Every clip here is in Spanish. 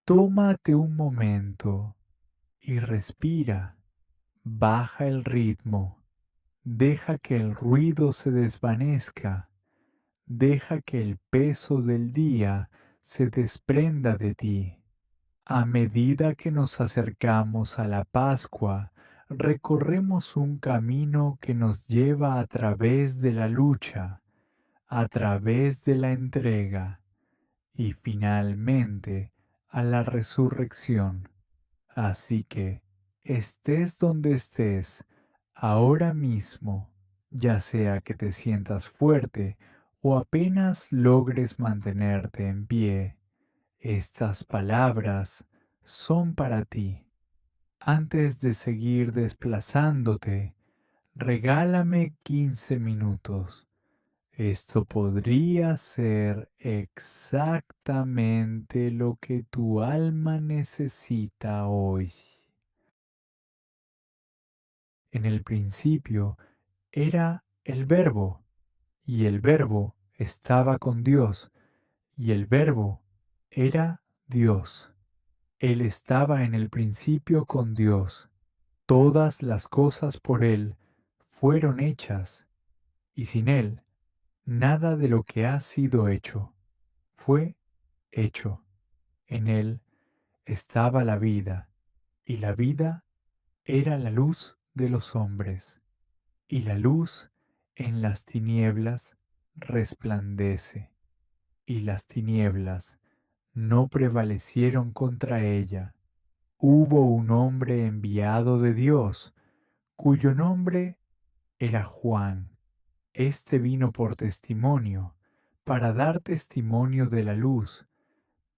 Tómate un momento y respira. Baja el ritmo. Deja que el ruido se desvanezca. Deja que el peso del día se desprenda de ti. A medida que nos acercamos a la Pascua, recorremos un camino que nos lleva a través de la lucha, a través de la entrega y finalmente a la resurrección. Así que, estés donde estés, ahora mismo, ya sea que te sientas fuerte o apenas logres mantenerte en pie, estas palabras son para ti. Antes de seguir desplazándote, regálame 15 minutos. Esto podría ser exactamente lo que tu alma necesita hoy. En el principio era el Verbo, y el Verbo estaba con Dios, y el Verbo era Dios. Él estaba en el principio con Dios. Todas las cosas por Él fueron hechas, y sin Él, nada de lo que ha sido hecho fue hecho. En Él estaba la vida, y la vida era la luz de los hombres, y la luz en las tinieblas resplandece, y las tinieblas no prevalecieron contra ella. Hubo un hombre enviado de Dios, cuyo nombre era Juan. Este vino por testimonio, para dar testimonio de la luz,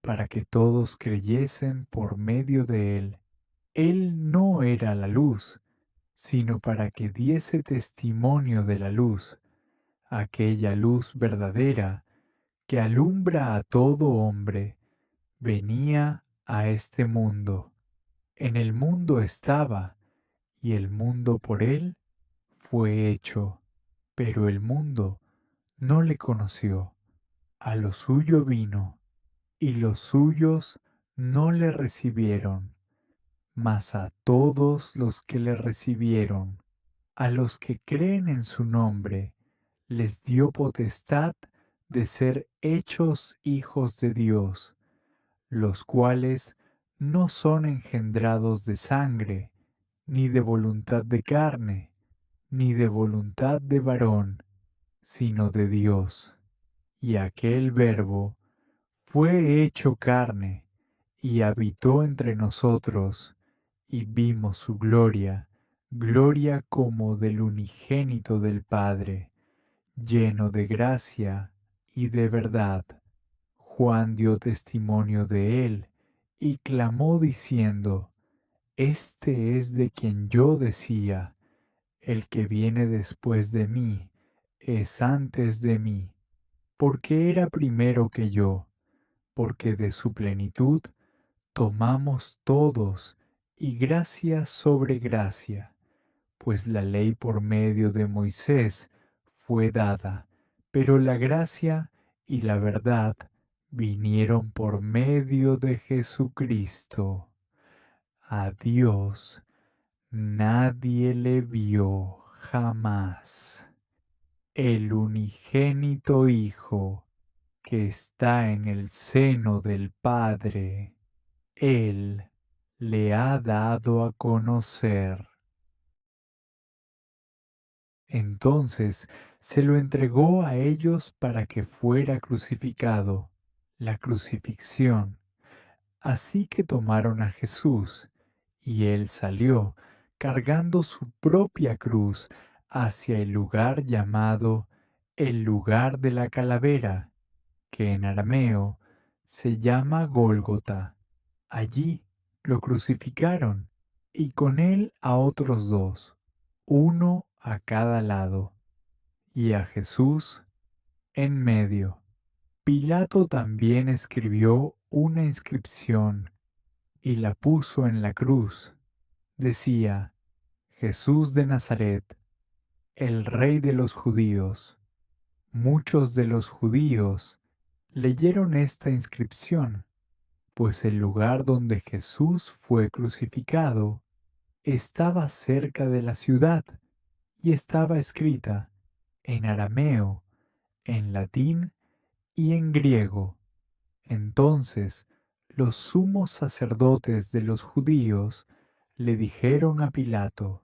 para que todos creyesen por medio de él. Él no era la luz, sino para que diese testimonio de la luz, aquella luz verdadera que alumbra a todo hombre, venía a este mundo. En el mundo estaba, y el mundo por él fue hecho, pero el mundo no le conoció. A lo suyo vino, y los suyos no le recibieron. Mas a todos los que le recibieron, a los que creen en su nombre, les dio potestad de ser hechos hijos de Dios, los cuales no son engendrados de sangre, ni de voluntad de carne, ni de voluntad de varón, sino de Dios. Y aquel Verbo fue hecho carne, y habitó entre nosotros, y vimos su gloria, gloria como del unigénito del Padre, lleno de gracia y de verdad. Juan dio testimonio de él, y clamó diciendo, Este es de quien yo decía, el que viene después de mí, es antes de mí, porque era primero que yo, porque de su plenitud tomamos todos, y gracia sobre gracia, pues la ley por medio de Moisés fue dada, pero la gracia y la verdad vinieron por medio de Jesucristo. A Dios nadie le vio jamás. El unigénito Hijo que está en el seno del Padre, Él le ha dado a conocer. Entonces se lo entregó a ellos para que fuera crucificado, la crucifixión. Así que tomaron a Jesús, y él salió, cargando su propia cruz, hacia el lugar llamado el lugar de la calavera, que en arameo se llama Gólgota. Allí lo crucificaron, y con él a otros dos, uno a cada lado, y a Jesús en medio. Pilato también escribió una inscripción y la puso en la cruz. Decía, Jesús de Nazaret, el Rey de los judíos. Muchos de los judíos leyeron esta inscripción, pues el lugar donde Jesús fue crucificado estaba cerca de la ciudad y estaba escrita en arameo, en latín y en griego. Entonces los sumos sacerdotes de los judíos le dijeron a Pilato: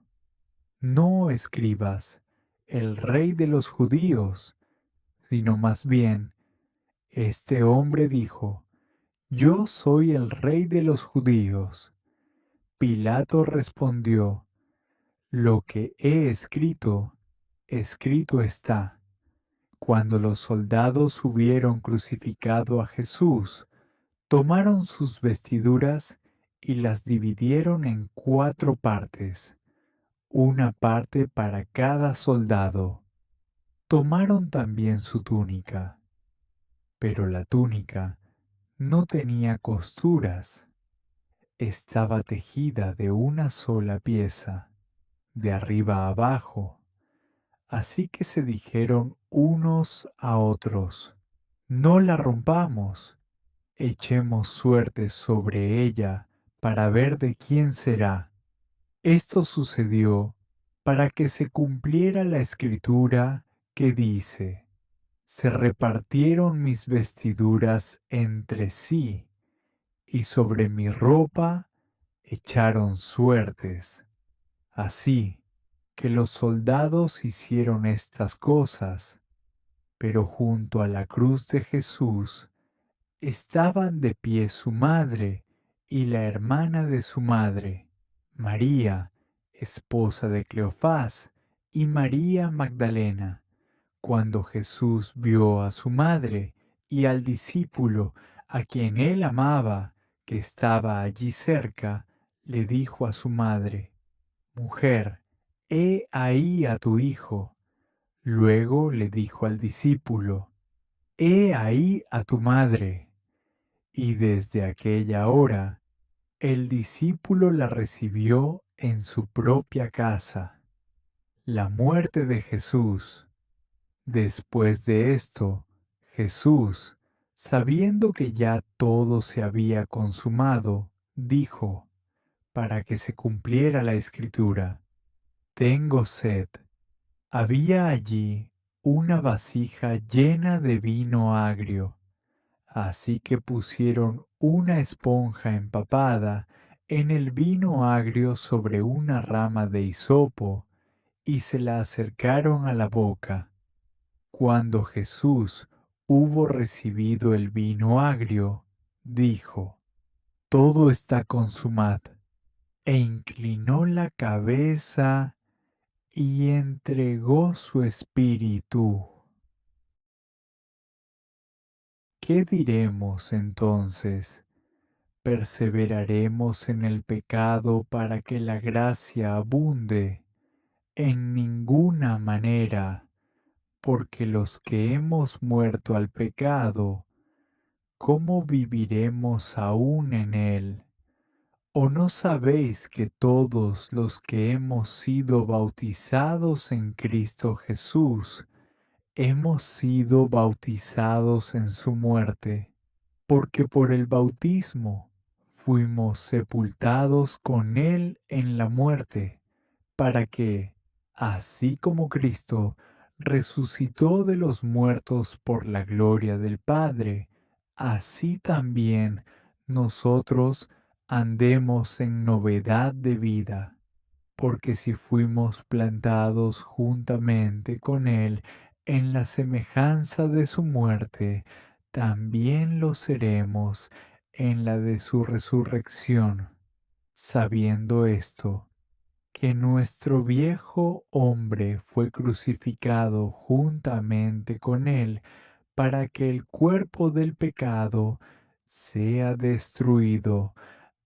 no escribas el rey de los judíos, sino más bien, este hombre dijo: yo soy el rey de los judíos. Pilato respondió: lo que he escrito, escrito está. Cuando los soldados hubieron crucificado a Jesús, tomaron sus vestiduras y las dividieron en 4 partes, una parte para cada soldado. Tomaron también su túnica, pero la túnica no tenía costuras, estaba tejida de una sola pieza, de arriba a abajo. Así que se dijeron unos a otros: no la rompamos, echemos suerte sobre ella para ver de quién será. Esto sucedió para que se cumpliera la escritura que dice: se repartieron mis vestiduras entre sí, y sobre mi ropa echaron suertes. Así que los soldados hicieron estas cosas, pero junto a la cruz de Jesús estaban de pie su madre y la hermana de su madre, María, esposa de Cleofás, y María Magdalena. Cuando Jesús vio a su madre y al discípulo a quien él amaba, que estaba allí cerca, le dijo a su madre: mujer, he ahí a tu hijo. Luego le dijo al discípulo: he ahí a tu madre. Y desde aquella hora el discípulo la recibió en su propia casa. La muerte de Jesús. Después de esto, Jesús, sabiendo que ya todo se había consumado, dijo, para que se cumpliera la escritura: tengo sed. Había allí una vasija llena de vino agrio, así que pusieron una esponja empapada en el vino agrio sobre una rama de hisopo y se la acercaron a la boca. Cuando Jesús hubo recibido el vino agrio, dijo: todo está consumado, e inclinó la cabeza y entregó su espíritu. ¿Qué diremos entonces? ¿Perseveraremos en el pecado para que la gracia abunde? En ninguna manera, porque los que hemos muerto al pecado, ¿cómo viviremos aún en él? ¿O no sabéis que todos los que hemos sido bautizados en Cristo Jesús, hemos sido bautizados en su muerte? Porque por el bautismo fuimos sepultados con él en la muerte, para que, así como Cristo resucitó de los muertos por la gloria del Padre, así también nosotros andemos en novedad de vida. Porque si fuimos plantados juntamente con Él en la semejanza de su muerte, también lo seremos en la de su resurrección, sabiendo esto, que nuestro viejo hombre fue crucificado juntamente con Él, para que el cuerpo del pecado sea destruido,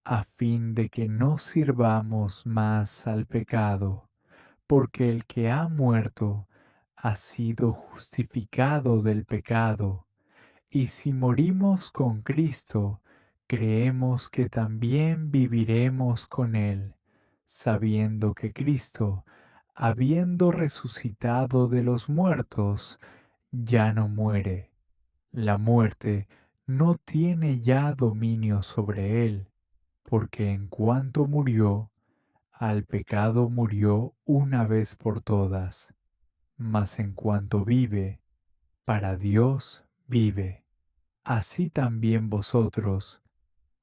a fin de que no sirvamos más al pecado, porque el que ha muerto ha sido justificado del pecado. Y si morimos con Cristo, creemos que también viviremos con Él, sabiendo que Cristo, habiendo resucitado de los muertos, ya no muere. La muerte no tiene ya dominio sobre él, porque en cuanto murió, al pecado murió una vez por todas, mas en cuanto vive, para Dios vive. Así también vosotros,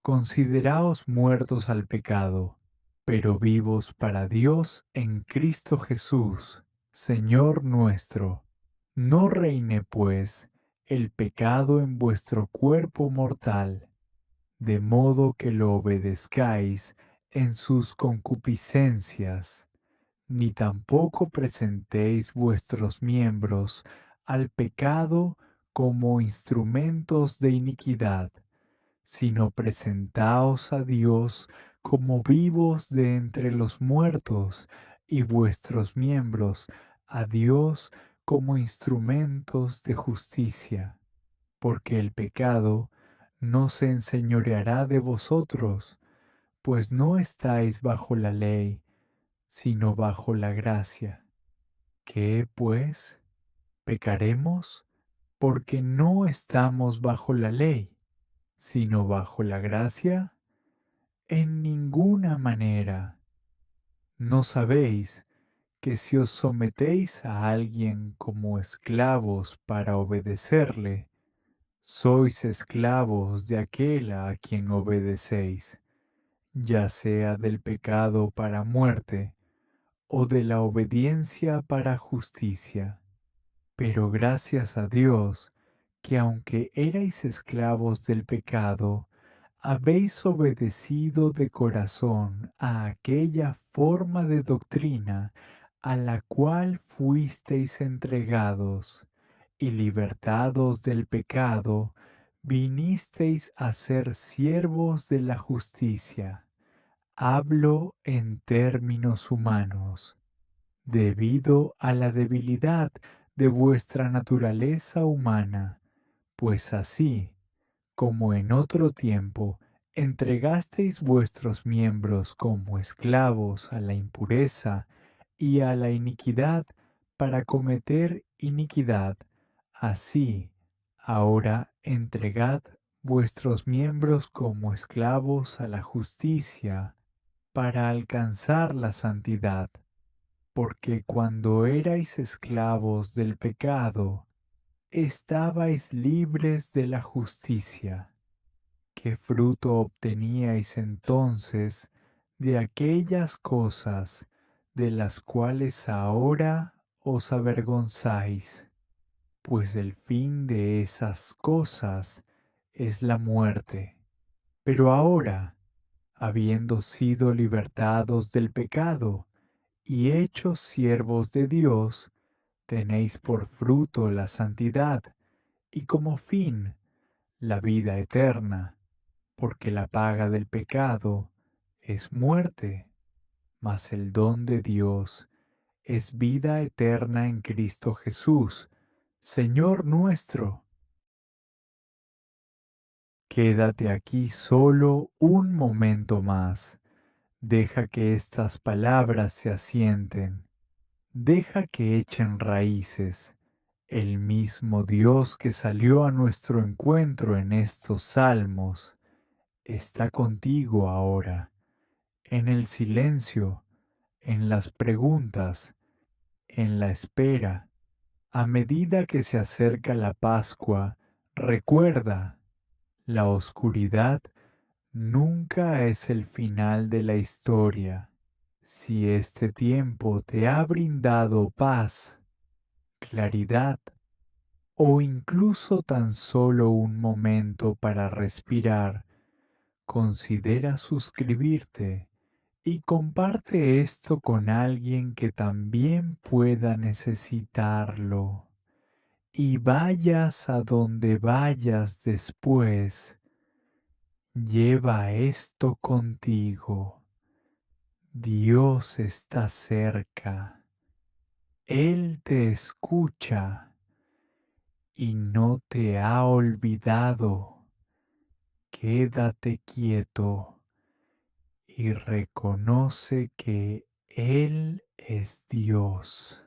consideraos muertos al pecado, pero vivos para Dios en Cristo Jesús, Señor nuestro. No reine, pues, el pecado en vuestro cuerpo mortal, de modo que lo obedezcáis en sus concupiscencias, ni tampoco presentéis vuestros miembros al pecado como instrumentos de iniquidad, sino presentaos a Dios como vivos de entre los muertos, y vuestros miembros a Dios como instrumentos de justicia, porque el pecado no se enseñoreará de vosotros, pues no estáis bajo la ley, sino bajo la gracia. ¿Qué, pues? ¿Pecaremos? Porque no estamos bajo la ley, sino bajo la gracia. En ninguna manera. ¿No sabéis que si os sometéis a alguien como esclavos para obedecerle, sois esclavos de aquel a quien obedecéis, ya sea del pecado para muerte o de la obediencia para justicia? Pero gracias a Dios, que aunque erais esclavos del pecado, habéis obedecido de corazón a aquella forma de doctrina a la cual fuisteis entregados, y libertados del pecado, vinisteis a ser siervos de la justicia. Hablo en términos humanos, debido a la debilidad de vuestra naturaleza humana, pues así como en otro tiempo entregasteis vuestros miembros como esclavos a la impureza y a la iniquidad para cometer iniquidad, así ahora entregad vuestros miembros como esclavos a la justicia para alcanzar la santidad, porque cuando erais esclavos del pecado, estabais libres de la justicia. ¿Qué fruto obteníais entonces de aquellas cosas de las cuales ahora os avergonzáis? Pues el fin de esas cosas es la muerte. Pero ahora, habiendo sido libertados del pecado y hechos siervos de Dios, tenéis por fruto la santidad y como fin la vida eterna, porque la paga del pecado es muerte, mas el don de Dios es vida eterna en Cristo Jesús, Señor nuestro. Quédate aquí solo un momento más. Deja que estas palabras se asienten. Deja que echen raíces. El mismo Dios que salió a nuestro encuentro en estos salmos está contigo ahora, en el silencio, en las preguntas, en la espera. A medida que se acerca la Pascua, recuerda, la oscuridad nunca es el final de la historia. Si este tiempo te ha brindado paz, claridad o incluso tan solo un momento para respirar, considera suscribirte y comparte esto con alguien que también pueda necesitarlo. Y vayas a donde vayas después, lleva esto contigo. Dios está cerca. Él te escucha y no te ha olvidado. Quédate quieto y reconoce que Él es Dios.